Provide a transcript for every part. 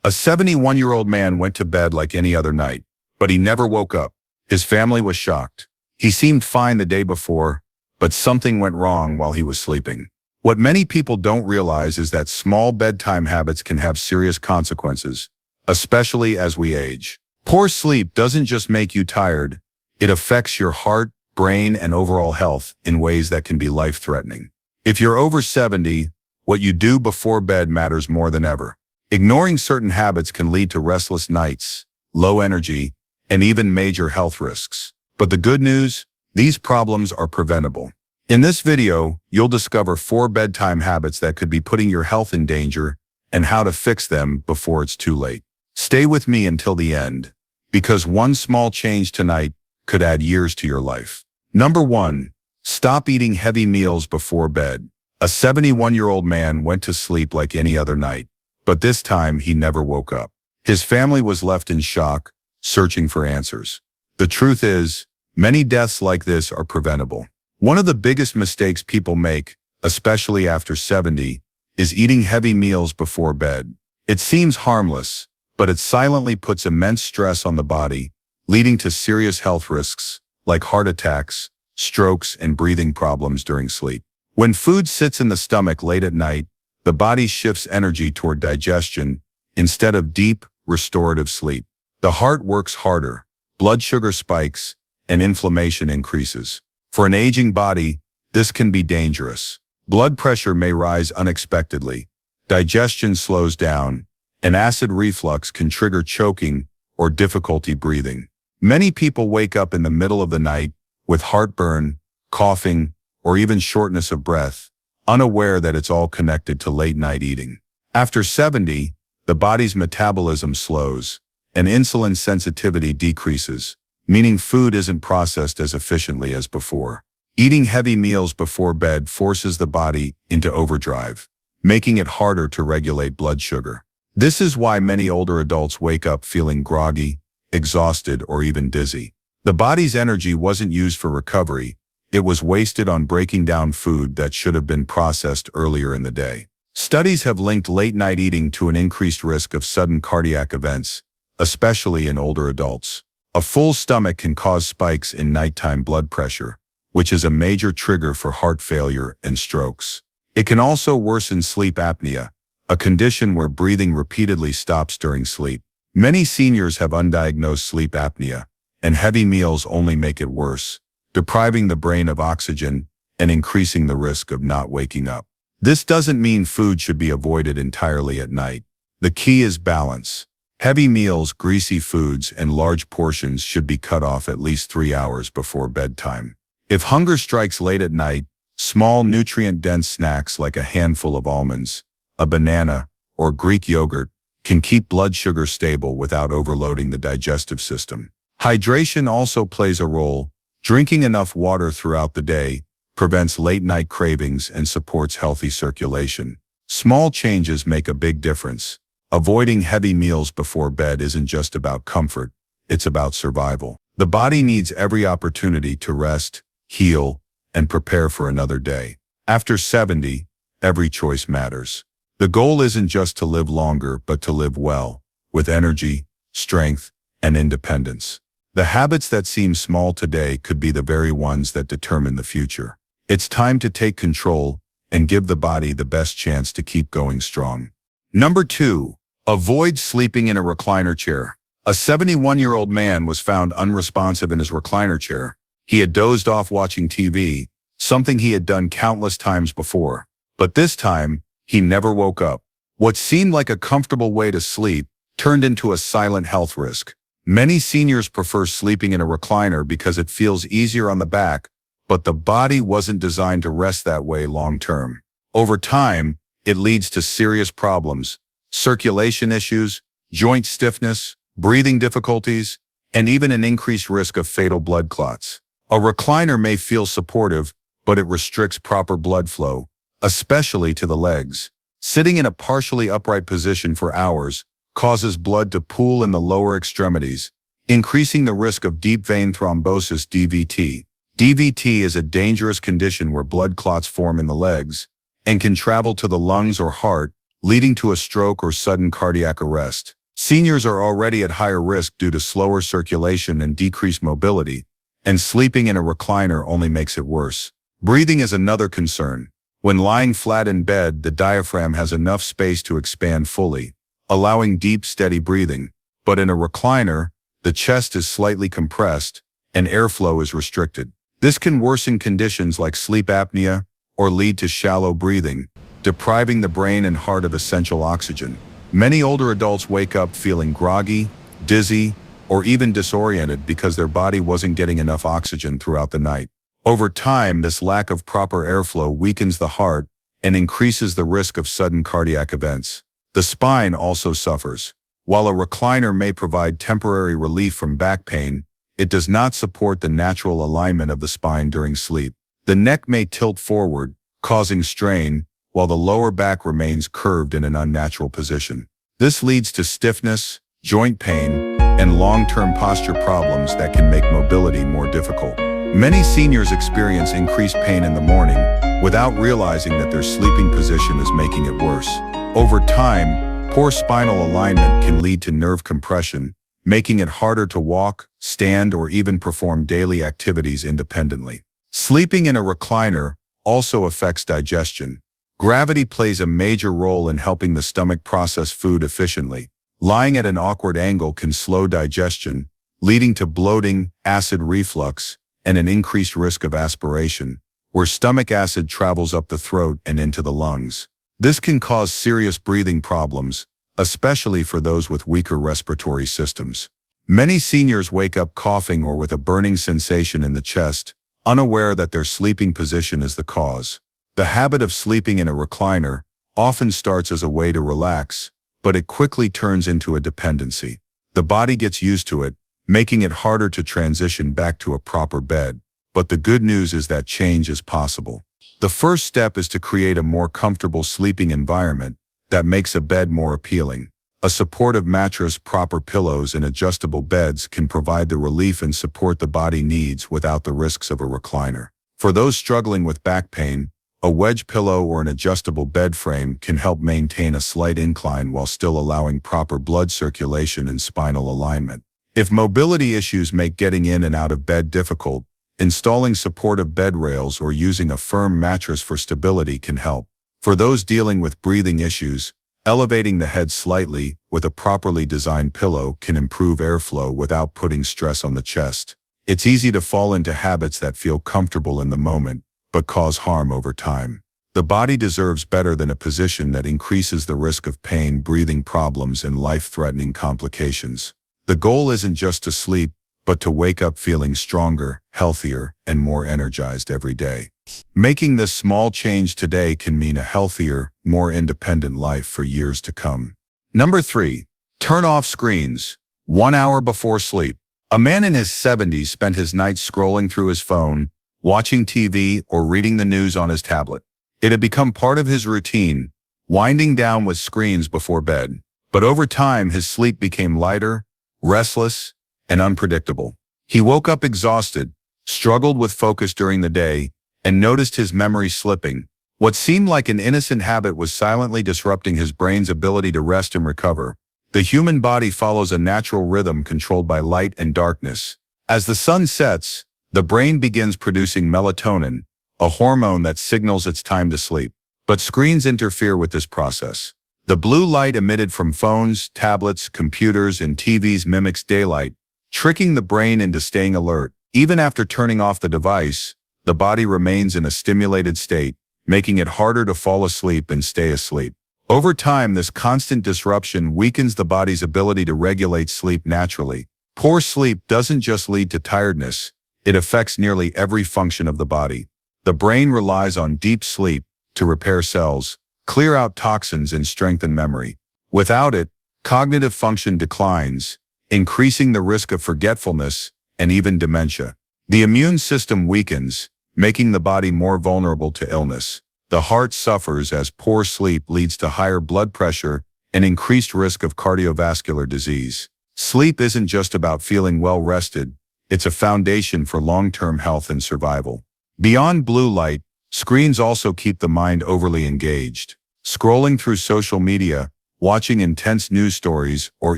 A 71-year-old man went to bed like any other night, but he never woke up. His family was shocked. He seemed fine the day before, but something went wrong while he was sleeping. What many people don't realize is that small bedtime habits can have serious consequences, especially as we age. Poor sleep doesn't just make you tired, it affects your heart, brain, and overall health in ways that can be life-threatening. If you're over 70, what you do before bed matters more than ever. Ignoring certain habits can lead to restless nights, low energy, and even major health risks. But the good news, these problems are preventable. In this video, you'll discover 4 bedtime habits that could be putting your health in danger and how to fix them before it's too late. Stay with me until the end, because one small change tonight could add years to your life. Number 1. Stop eating heavy meals before bed. A 71-year-old man went to sleep like any other night, but this time he never woke up. His family was left in shock, searching for answers. The truth is, many deaths like this are preventable. One of the biggest mistakes people make, especially after 70, is eating heavy meals before bed. It seems harmless, but it silently puts immense stress on the body, leading to serious health risks like heart attacks, strokes, and breathing problems during sleep. When food sits in the stomach late at night, the body shifts energy toward digestion instead of deep, restorative sleep. The heart works harder, blood sugar spikes, and inflammation increases. For an aging body, this can be dangerous. Blood pressure may rise unexpectedly, digestion slows down, and acid reflux can trigger choking or difficulty breathing. Many people wake up in the middle of the night with heartburn, coughing, or even shortness of breath, unaware that it's all connected to late-night eating. After 70, the body's metabolism slows, and insulin sensitivity decreases, meaning food isn't processed as efficiently as before. Eating heavy meals before bed forces the body into overdrive, making it harder to regulate blood sugar. This is why many older adults wake up feeling groggy, exhausted, or even dizzy. The body's energy wasn't used for recovery, it was wasted on breaking down food that should have been processed earlier in the day. Studies have linked late-night eating to an increased risk of sudden cardiac events, especially in older adults. A full stomach can cause spikes in nighttime blood pressure, which is a major trigger for heart failure and strokes. It can also worsen sleep apnea, a condition where breathing repeatedly stops during sleep. Many seniors have undiagnosed sleep apnea, and heavy meals only make it worse, depriving the brain of oxygen and increasing the risk of not waking up. This doesn't mean food should be avoided entirely at night. The key is balance. Heavy meals, greasy foods, and large portions should be cut off at least 3 hours before bedtime. If hunger strikes late at night, small nutrient-dense snacks like a handful of almonds, a banana, or Greek yogurt can keep blood sugar stable without overloading the digestive system. Hydration also plays a role. Drinking enough water throughout the day prevents late-night cravings and supports healthy circulation. Small changes make a big difference. Avoiding heavy meals before bed isn't just about comfort, it's about survival. The body needs every opportunity to rest, heal, and prepare for another day. After 70, every choice matters. The goal isn't just to live longer, but to live well, with energy, strength, and independence. The habits that seem small today could be the very ones that determine the future. It's time to take control and give the body the best chance to keep going strong. Number 2. Avoid sleeping in a recliner chair. A 71-year-old man was found unresponsive in his recliner chair. He had dozed off watching TV, something he had done countless times before. But this time, he never woke up. What seemed like a comfortable way to sleep turned into a silent health risk. Many seniors prefer sleeping in a recliner because it feels easier on the back, but the body wasn't designed to rest that way long-term. Over time, it leads to serious problems, circulation issues, joint stiffness, breathing difficulties, and even an increased risk of fatal blood clots. A recliner may feel supportive, but it restricts proper blood flow, especially to the legs. Sitting in a partially upright position for hours causes blood to pool in the lower extremities, increasing the risk of deep vein thrombosis (DVT). DVT is a dangerous condition where blood clots form in the legs and can travel to the lungs or heart, leading to a stroke or sudden cardiac arrest. Seniors are already at higher risk due to slower circulation and decreased mobility, and sleeping in a recliner only makes it worse. Breathing is another concern. When lying flat in bed, the diaphragm has enough space to expand fully, allowing deep, steady breathing. But in a recliner, the chest is slightly compressed and airflow is restricted. This can worsen conditions like sleep apnea or lead to shallow breathing, depriving the brain and heart of essential oxygen. Many older adults wake up feeling groggy, dizzy, or even disoriented because their body wasn't getting enough oxygen throughout the night. Over time, this lack of proper airflow weakens the heart and increases the risk of sudden cardiac events. The spine also suffers. While a recliner may provide temporary relief from back pain, it does not support the natural alignment of the spine during sleep. The neck may tilt forward, causing strain, while the lower back remains curved in an unnatural position. This leads to stiffness, joint pain, and long-term posture problems that can make mobility more difficult. Many seniors experience increased pain in the morning without realizing that their sleeping position is making it worse. Over time, poor spinal alignment can lead to nerve compression, making it harder to walk, stand, or even perform daily activities independently. Sleeping in a recliner also affects digestion. Gravity plays a major role in helping the stomach process food efficiently. Lying at an awkward angle can slow digestion, leading to bloating, acid reflux, and an increased risk of aspiration, where stomach acid travels up the throat and into the lungs. This can cause serious breathing problems, especially for those with weaker respiratory systems. Many seniors wake up coughing or with a burning sensation in the chest, unaware that their sleeping position is the cause. The habit of sleeping in a recliner often starts as a way to relax, but it quickly turns into a dependency. The body gets used to it, making it harder to transition back to a proper bed. But the good news is that change is possible. The first step is to create a more comfortable sleeping environment that makes a bed more appealing. A supportive mattress, proper pillows, and adjustable beds can provide the relief and support the body needs without the risks of a recliner. For those struggling with back pain, a wedge pillow or an adjustable bed frame can help maintain a slight incline while still allowing proper blood circulation and spinal alignment. If mobility issues make getting in and out of bed difficult, installing supportive bed rails or using a firm mattress for stability can help. For those dealing with breathing issues, elevating the head slightly with a properly designed pillow can improve airflow without putting stress on the chest. It's easy to fall into habits that feel comfortable in the moment, but cause harm over time. The body deserves better than a position that increases the risk of pain, breathing problems, and life-threatening complications. The goal isn't just to sleep, but to wake up feeling stronger, healthier, and more energized every day. Making this small change today can mean a healthier, more independent life for years to come. Number 3. Turn off screens. 1 hour before sleep. A man in his 70s spent his nights scrolling through his phone, watching TV, or reading the news on his tablet. It had become part of his routine, winding down with screens before bed. But over time, his sleep became lighter, restless, and unpredictable. He woke up exhausted, struggled with focus during the day, and noticed his memory slipping. What seemed like an innocent habit was silently disrupting his brain's ability to rest and recover. The human body follows a natural rhythm controlled by light and darkness. As the sun sets, the brain begins producing melatonin, a hormone that signals it's time to sleep. But screens interfere with this process. The blue light emitted from phones, tablets, computers, and TVs mimics daylight, tricking the brain into staying alert. Even after turning off the device, the body remains in a stimulated state, making it harder to fall asleep and stay asleep. Over time, this constant disruption weakens the body's ability to regulate sleep naturally. Poor sleep doesn't just lead to tiredness, it affects nearly every function of the body. The brain relies on deep sleep to repair cells, clear out toxins, and strengthen memory. Without it, cognitive function declines, increasing the risk of forgetfulness and even dementia. The immune system weakens, making the body more vulnerable to illness. The heart suffers as poor sleep leads to higher blood pressure and increased risk of cardiovascular disease. Sleep isn't just about feeling well rested, it's a foundation for long-term health and survival. Beyond blue light, screens also keep the mind overly engaged. Scrolling through social media, watching intense news stories, or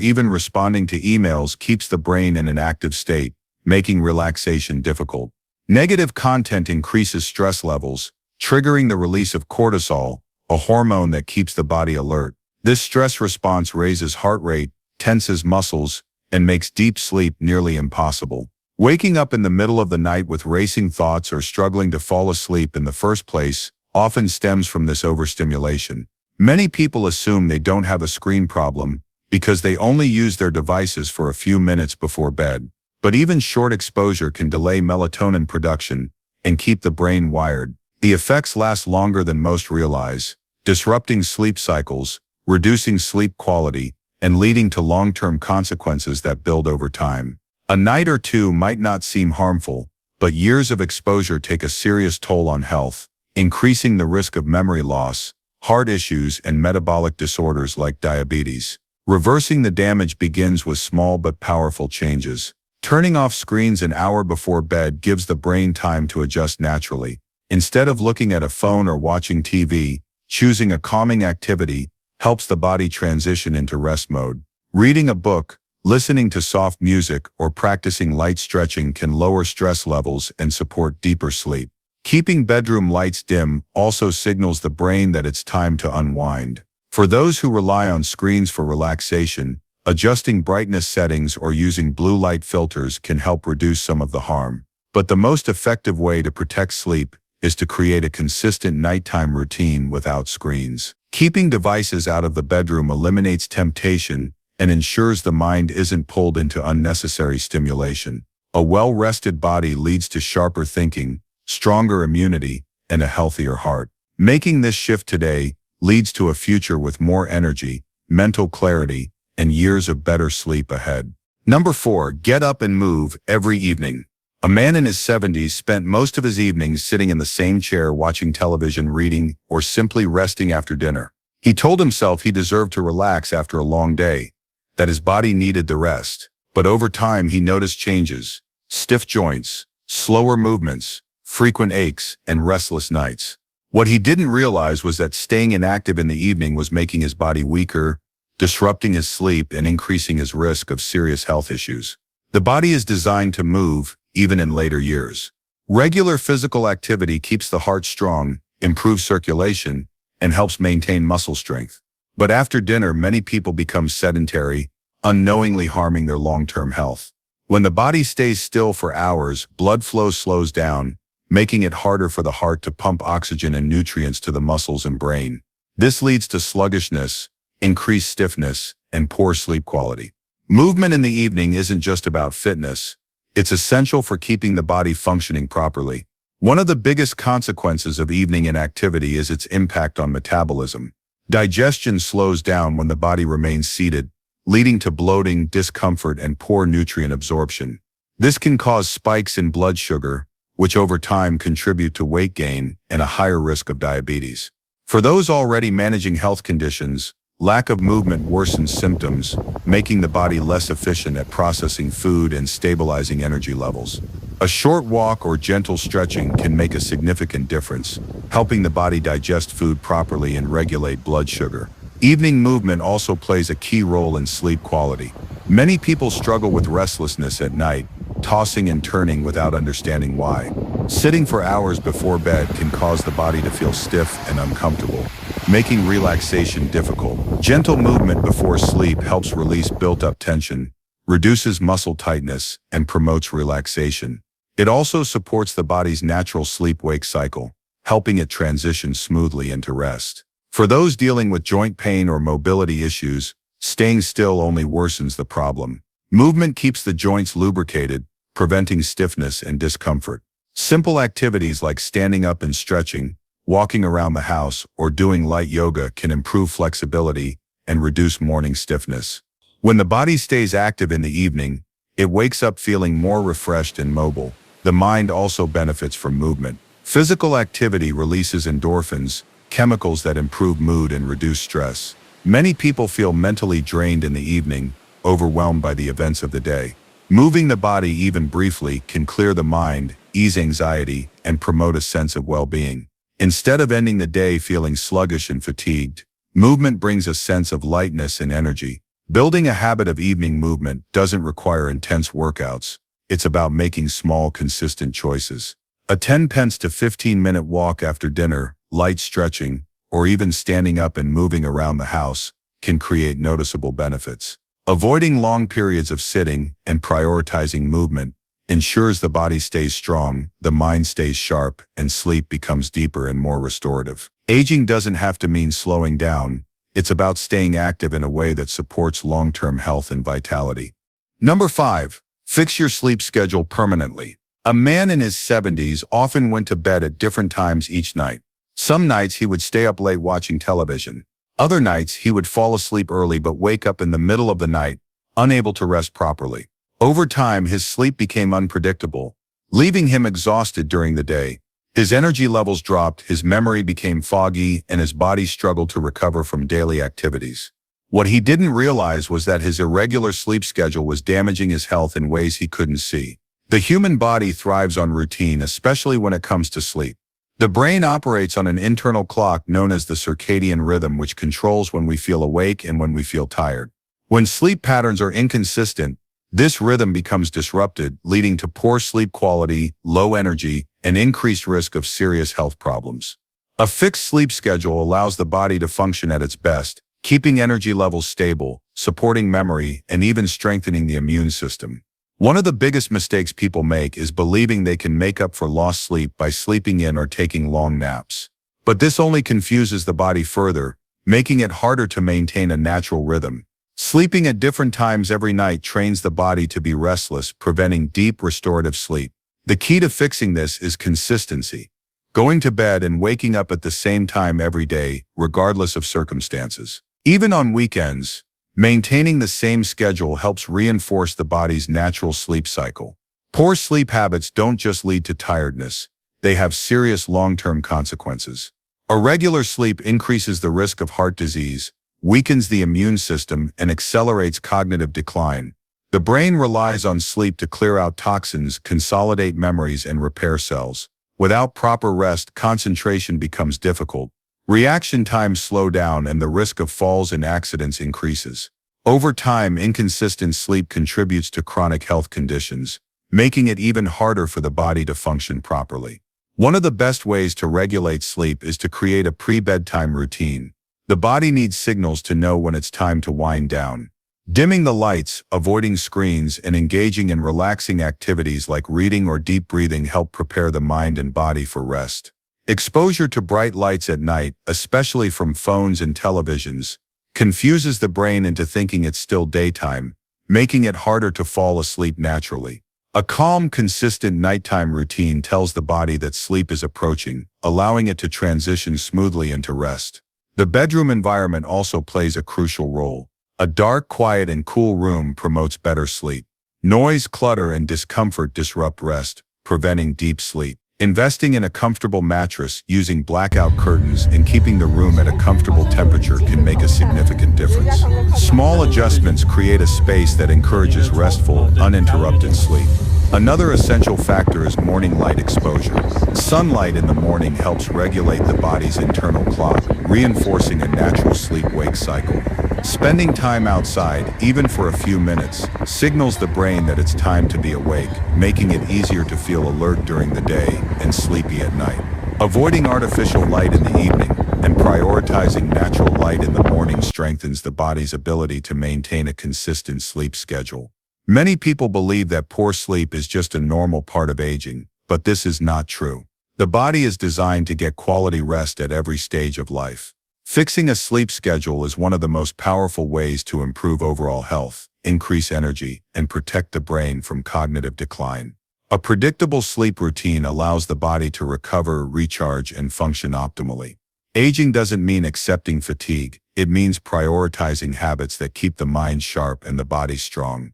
even responding to emails keeps the brain in an active state, making relaxation difficult. Negative content increases stress levels, triggering the release of cortisol, a hormone that keeps the body alert. This stress response raises heart rate, tenses muscles, and makes deep sleep nearly impossible. Waking up in the middle of the night with racing thoughts or struggling to fall asleep in the first place often stems from this overstimulation. Many people assume they don't have a screen problem because they only use their devices for a few minutes before bed. But even short exposure can delay melatonin production and keep the brain wired. The effects last longer than most realize, disrupting sleep cycles, reducing sleep quality, and leading to long-term consequences that build over time. A night or two might not seem harmful, but years of exposure take a serious toll on health, increasing the risk of memory loss, heart issues, and metabolic disorders like diabetes. Reversing the damage begins with small but powerful changes. Turning off screens an hour before bed gives the brain time to adjust naturally. Instead of looking at a phone or watching TV, choosing a calming activity helps the body transition into rest mode. Reading a book, listening to soft music, or practicing light stretching can lower stress levels and support deeper sleep. Keeping bedroom lights dim also signals the brain that it's time to unwind. For those who rely on screens for relaxation, adjusting brightness settings or using blue light filters can help reduce some of the harm. But the most effective way to protect sleep is to create a consistent nighttime routine without screens. Keeping devices out of the bedroom eliminates temptation and ensures the mind isn't pulled into unnecessary stimulation. A well-rested body leads to sharper thinking, stronger immunity, and a healthier heart. Making this shift today leads to a future with more energy, mental clarity, and years of better sleep ahead. Number 4, get up and move every evening. A man in his 70s spent most of his evenings sitting in the same chair watching television, reading, or simply resting after dinner. He told himself he deserved to relax after a long day, that his body needed the rest. But over time he noticed changes: stiff joints, slower movements, frequent aches, and restless nights. What he didn't realize was that staying inactive in the evening was making his body weaker, disrupting his sleep, and increasing his risk of serious health issues. The body is designed to move, even in later years. Regular physical activity keeps the heart strong, improves circulation, and helps maintain muscle strength. But after dinner, many people become sedentary, unknowingly harming their long-term health. When the body stays still for hours, blood flow slows down, making it harder for the heart to pump oxygen and nutrients to the muscles and brain. This leads to sluggishness, increased stiffness, and poor sleep quality. Movement in the evening isn't just about fitness. It's essential for keeping the body functioning properly. One of the biggest consequences of evening inactivity is its impact on metabolism. Digestion slows down when the body remains seated, leading to bloating, discomfort, and poor nutrient absorption. This can cause spikes in blood sugar, which over time contribute to weight gain and a higher risk of diabetes. For those already managing health conditions, lack of movement worsens symptoms, making the body less efficient at processing food and stabilizing energy levels. A short walk or gentle stretching can make a significant difference, helping the body digest food properly and regulate blood sugar. Evening movement also plays a key role in sleep quality. Many people struggle with restlessness at night, tossing and turning without understanding why. Sitting for hours before bed can cause the body to feel stiff and uncomfortable, making relaxation difficult. Gentle movement before sleep helps release built-up tension, reduces muscle tightness, and promotes relaxation. It also supports the body's natural sleep-wake cycle, helping it transition smoothly into rest. For those dealing with joint pain or mobility issues, staying still only worsens the problem. Movement keeps the joints lubricated, preventing stiffness and discomfort. Simple activities like standing up and stretching, walking around the house, or doing light yoga can improve flexibility and reduce morning stiffness. When the body stays active in the evening, it wakes up feeling more refreshed and mobile. The mind also benefits from movement. Physical activity releases endorphins, chemicals that improve mood and reduce stress. Many people feel mentally drained in the evening, overwhelmed by the events of the day. Moving the body even briefly can clear the mind, ease anxiety, and promote a sense of well-being. Instead of ending the day feeling sluggish and fatigued, movement brings a sense of lightness and energy. Building a habit of evening movement doesn't require intense workouts. It's about making small, consistent choices. A 10 pence to 15-minute walk after dinner, light stretching, or even standing up and moving around the house can create noticeable benefits. Avoiding long periods of sitting and prioritizing movement ensures the body stays strong, the mind stays sharp, and sleep becomes deeper and more restorative. Aging doesn't have to mean slowing down. It's about staying active in a way that supports long-term health and vitality. Number 5. Fix your sleep schedule permanently. A man in his 70s often went to bed at different times each night. Some nights he would stay up late watching television. Other nights he would fall asleep early but wake up in the middle of the night, unable to rest properly. Over time, his sleep became unpredictable, leaving him exhausted during the day. His energy levels dropped, his memory became foggy, and his body struggled to recover from daily activities. What he didn't realize was that his irregular sleep schedule was damaging his health in ways he couldn't see. The human body thrives on routine, especially when it comes to sleep. The brain operates on an internal clock known as the circadian rhythm, which controls when we feel awake and when we feel tired. When sleep patterns are inconsistent, this rhythm becomes disrupted, leading to poor sleep quality, low energy, and increased risk of serious health problems. A fixed sleep schedule allows the body to function at its best, keeping energy levels stable, supporting memory, and even strengthening the immune system. One of the biggest mistakes people make is believing they can make up for lost sleep by sleeping in or taking long naps. But this only confuses the body further, making it harder to maintain a natural rhythm. Sleeping at different times every night trains the body to be restless, preventing deep restorative sleep. The key to fixing this is consistency. Going to bed and waking up at the same time every day, regardless of circumstances. Even on weekends, maintaining the same schedule helps reinforce the body's natural sleep cycle. Poor sleep habits don't just lead to tiredness, they have serious long-term consequences. Irregular sleep increases the risk of heart disease, weakens the immune system, and accelerates cognitive decline. The brain relies on sleep to clear out toxins, consolidate memories, and repair cells. Without proper rest, concentration becomes difficult. Reaction times slow down and the risk of falls and accidents increases. Over time, inconsistent sleep contributes to chronic health conditions, making it even harder for the body to function properly. One of the best ways to regulate sleep is to create a pre-bedtime routine. The body needs signals to know when it's time to wind down. Dimming the lights, avoiding screens, and engaging in relaxing activities like reading or deep breathing help prepare the mind and body for rest. Exposure to bright lights at night, especially from phones and televisions, confuses the brain into thinking it's still daytime, making it harder to fall asleep naturally. A calm, consistent nighttime routine tells the body that sleep is approaching, allowing it to transition smoothly into rest. The bedroom environment also plays a crucial role. A dark, quiet, and cool room promotes better sleep. Noise, clutter, and discomfort disrupt rest, preventing deep sleep. Investing in a comfortable mattress, using blackout curtains, and keeping the room at a comfortable temperature can make a significant difference. Small adjustments create a space that encourages restful, uninterrupted sleep. Another essential factor is morning light exposure. Sunlight in the morning helps regulate the body's internal clock, reinforcing a natural sleep-wake cycle. Spending time outside, even for a few minutes, signals the brain that it's time to be awake, making it easier to feel alert during the day and sleepy at night. Avoiding artificial light in the evening and prioritizing natural light in the morning strengthens the body's ability to maintain a consistent sleep schedule. Many people believe that poor sleep is just a normal part of aging, but this is not true. The body is designed to get quality rest at every stage of life. Fixing a sleep schedule is one of the most powerful ways to improve overall health, increase energy, and protect the brain from cognitive decline. A predictable sleep routine allows the body to recover, recharge, and function optimally. Aging doesn't mean accepting fatigue, it means prioritizing habits that keep the mind sharp and the body strong.